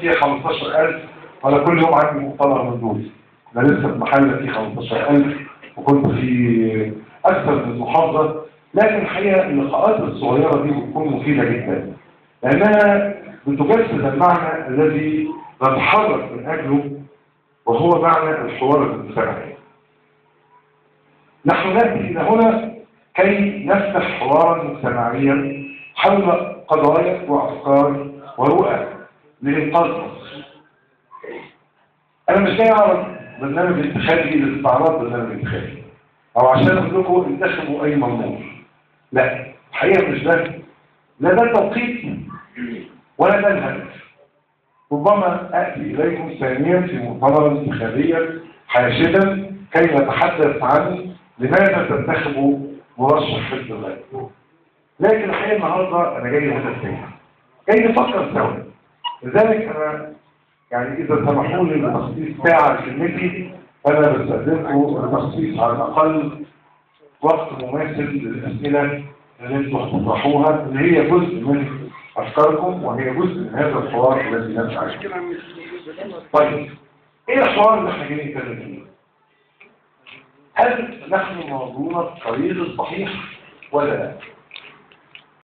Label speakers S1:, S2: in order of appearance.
S1: فيها 15,000 ولا كل يوم عندي مؤتمر من دول. أنا لسه في محل فيه 15,000 وكنت في أكثر من محافظة. لكن الحقيقة اللقاءات الصغيرة دي بتكون مفيدة جدا لأنها بتجسد المعنى الذي نتحرك من أجله، وهو معنى الحوار المجتمعي. نحن نأتي إلى هنا كي نفتح حوارا مجتمعيا حول قضايا وأفكار ورؤى لإنقاذ مصر. أنا مش جاي أعرض برنامج انتخابي لاستعراض برنامج انتخابي أو عشان أقول لكم انتخبوا أي ممنوع. لا، الحقيقة مش ده، لا ده التوقيت ولا ده الهدف. ربما أتي إليكم ثانيا في مؤتمرا انتخابيا حاشدا كي نتحدث عن لماذا تنتخبوا مرشح حزب الله. لكن الحقيقة النهارده أنا جاي هدف تاني، جاي نفكر سوا. لذلك أنا يعني إذا سمحوا لي بتخصيص ساعة لكلمتي فأنا بستخدمكم التخصيص على الأقل وقت مماثل للأسئلة اللي انتم هتطرحوها، اللي هي جزء من أفكاركم وهي جزء من هذا الحوار الذي نسعى فيه. طيب، إيه الحوار اللي احنا جايين نتكلم فيه؟ هل نحن موضوعنا في الطريق الصحيح ولا لا؟